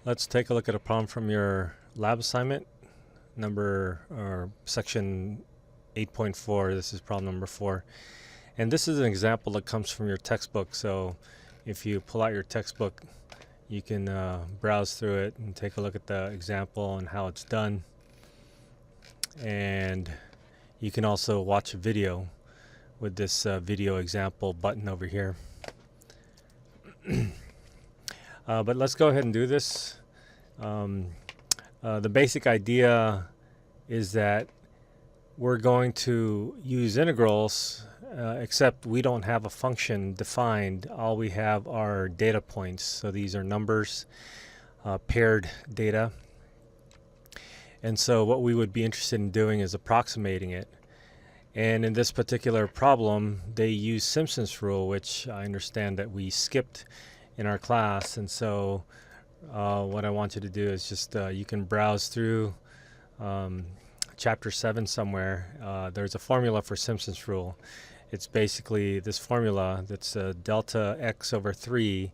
Let's take a look at a problem from your lab assignment, section 8.4. This is problem number 4. And this is an example that comes from your textbook. So if you pull out your textbook, you can browse through it and take a look at the example and how it's done. And you can also watch a video with this video example button over here. But let's go ahead and do this. The basic idea is that we're going to use integrals, except we don't have a function defined. All we have are data points. So these are numbers, paired data. And so what we would be interested in doing is approximating it. And in this particular problem, they use Simpson's rule, which I understand that we skipped in our class. And so what I want you to do is just you can browse through chapter 7 somewhere. There's a formula for Simpson's rule. It's basically this formula that's delta x over 3,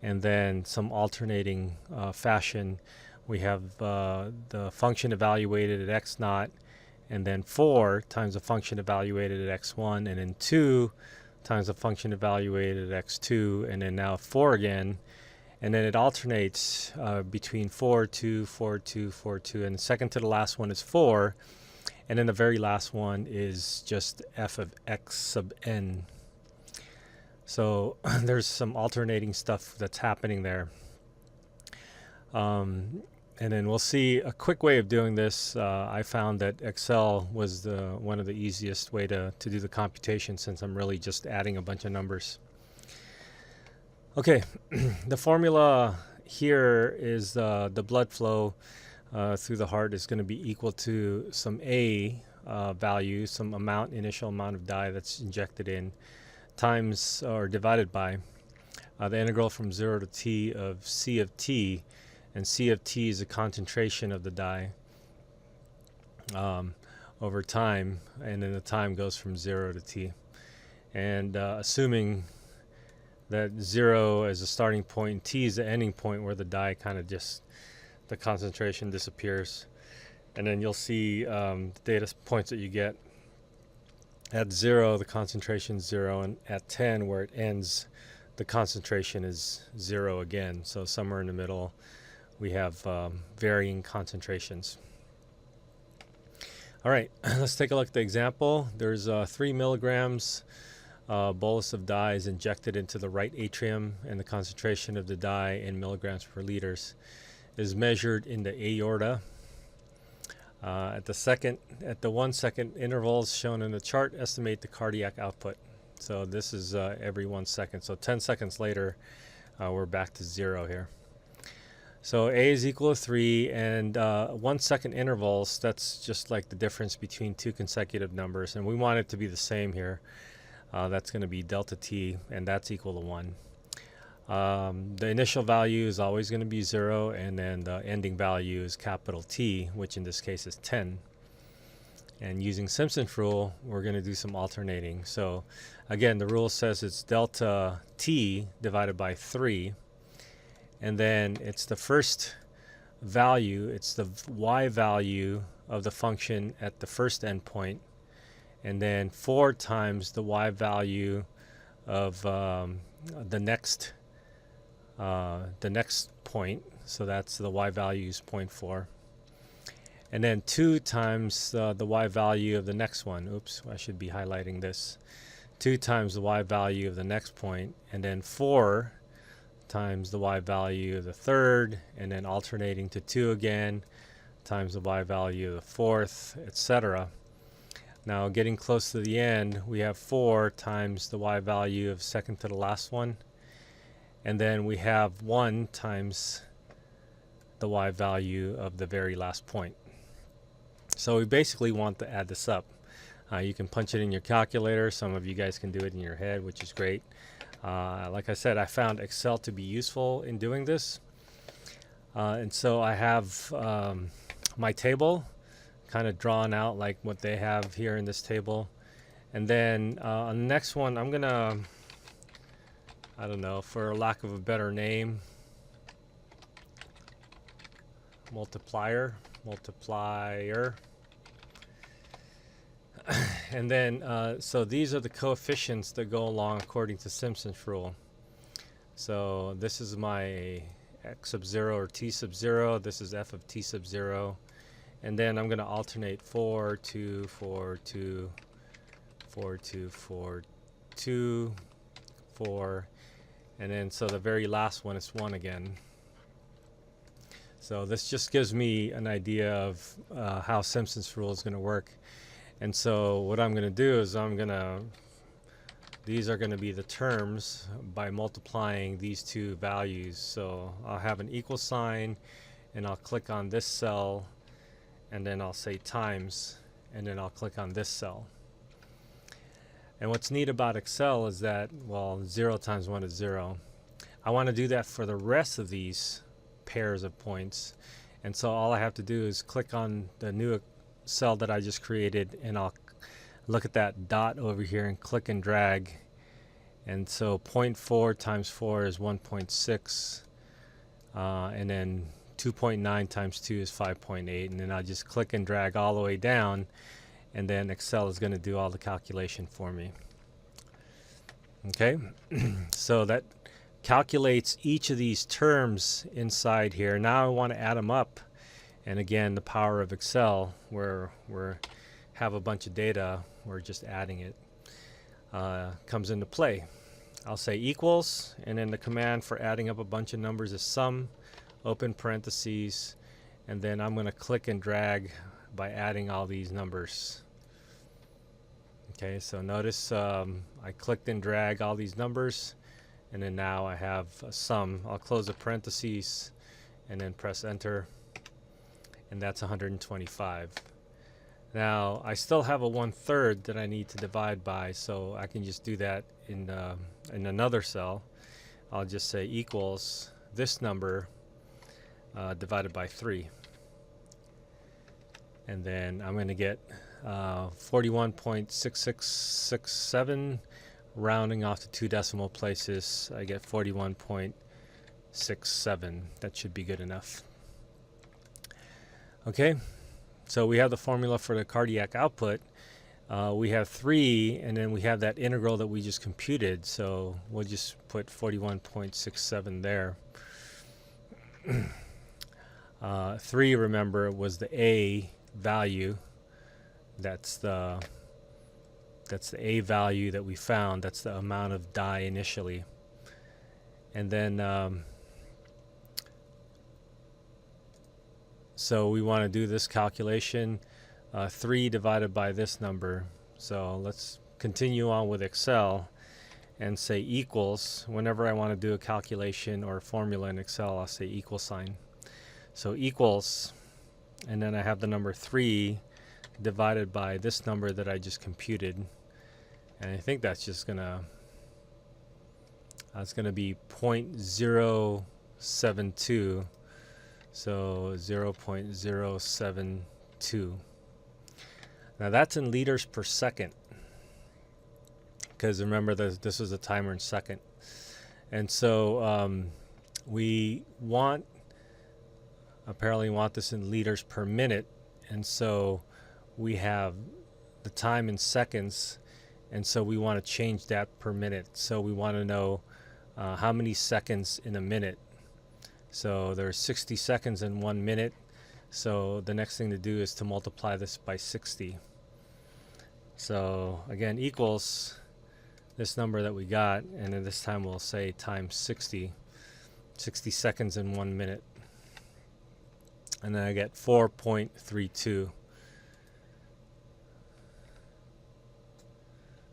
and then some alternating fashion. We have the function evaluated at x naught, and then 4 times the function evaluated at x1, and then 2 times the function evaluated at x2, and then now 4 again. And then it alternates between 4, 2, 4, 2, 4, 2, and the second to the last one is 4, and then the very last one is just f of x sub n. So there's some alternating stuff that's happening there. And then we'll see a quick way of doing this. I found that Excel was one of the easiest way to do the computation, since I'm really just adding a bunch of numbers. Okay, the formula here is the blood flow through the heart is going to be equal to some A value, some initial amount of dye that's injected in, times or divided by the integral from 0 to t of C of t, and C of t is the concentration of the dye over time, and then the time goes from 0 to t. And assuming that 0 is a starting point and t is the ending point where the dye kind of just, the concentration disappears. And then you'll see the data points that you get. At 0, the concentration is 0, and at 10, where it ends, the concentration is 0 again. So somewhere in the middle, we have varying concentrations. All right, let's take a look at the example. There's 3 milligrams bolus of dye is injected into the right atrium, and the concentration of the dye in milligrams per liters is measured in the aorta. At the 1 second intervals shown in the chart, estimate the cardiac output. So this is every 1 second. So 10 seconds later, we're back to 0 here. So A is equal to 3, and 1 second intervals, that's just like the difference between two consecutive numbers, and we want it to be the same here. That's going to be delta t, and that's equal to 1. The initial value is always going to be 0, and then the ending value is capital T, which in this case is 10. And using Simpson's rule, we're going to do some alternating. So again, the rule says it's delta t divided by 3, and then it's the first value, it's the y value of the function at the first endpoint, and then 4 times the y value of the next point, so that's the y value is 0.4, and then 2 times the y value of the next one. Oops, I should be highlighting this. 2 times the y value of the next point, and then 4 times the y value of the third, and then alternating to 2 again, times the y value of the fourth, etc. Now getting close to the end, we have 4 times the y value of second to the last one, and then we have 1 times the y value of the very last point. So we basically want to add this up. You can punch it in your calculator. Some of you guys can do it in your head, which is great. Like I said, I found Excel to be useful in doing this. And so I have my table kind of drawn out like what they have here in this table. And then on the next one, I'm going to, I don't know, for lack of a better name, multiplier, and then so these are the coefficients that go along according to Simpson's rule. So this is my x sub 0 or t sub 0. This is f of t sub 0. And then I'm going to alternate 4, 2, 4, 2, 4, 2, 4, 2, 4. And then so the very last one is 1 again. So this just gives me an idea of how Simpson's rule is going to work. And so what I'm going to do is these are going to be the terms by multiplying these two values. So I'll have an equal sign, and I'll click on this cell, and then I'll say times, and then I'll click on this cell. And what's neat about Excel is that, well, 0 times 1 is 0. I want to do that for the rest of these pairs of points. And so all I have to do is click on the new cell that I just created, and I'll look at that dot over here and click and drag. And so 0.4 times 4 is 1.6, and then 2.9 times 2 is 5.8, and then I'll just click and drag all the way down, and then Excel is going to do all the calculation for me. Okay, so that calculates each of these terms inside here. Now I want to add them up, and again, the power of Excel, where we have a bunch of data, we're just adding it, comes into play. I'll say equals, and then the command for adding up a bunch of numbers is sum, open parentheses, and then I'm going to click and drag by adding all these numbers. Okay, so notice I clicked and dragged all these numbers, and then now I have a sum. I'll close the parentheses and then press enter, and that's 125. Now I still have a 1/3 that I need to divide by, so I can just do that in another cell. I'll just say equals this number divided by 3, and then I'm going to get 41.6667, rounding off to 2 decimal places. I get 41.67. That should be good enough. Okay, so we have the formula for the cardiac output. We have 3, and then we have that integral that we just computed, so we'll just put 41.67 there. 3, remember, was the A value. That's the A value that we found. That's the amount of dye initially. And then so we want to do this calculation, 3 divided by this number. So let's continue on with Excel and say equals. Whenever I want to do a calculation or a formula in Excel, I'll say equal sign. So equals, and then I have the number 3 divided by this number that I just computed, and I think that's just gonna be 0.072. So 0.072. Now that's in liters per second, because remember this is a timer in second. And so we apparently want this in liters per minute, and so we have the time in seconds, and so we want to change that per minute. So we want to know how many seconds in a minute. So there's 60 seconds in 1 minute. So the next thing to do is to multiply this by 60. So again, equals this number that we got, and then this time we'll say times 60 seconds in 1 minute. And then I get 4.32.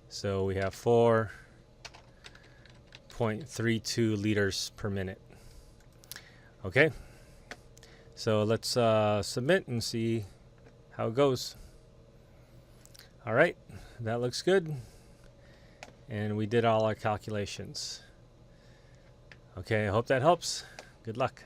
So we have 4.32 liters per minute. Okay, so let's submit and see how it goes. All right, that looks good. And we did all our calculations. Okay, I hope that helps. Good luck.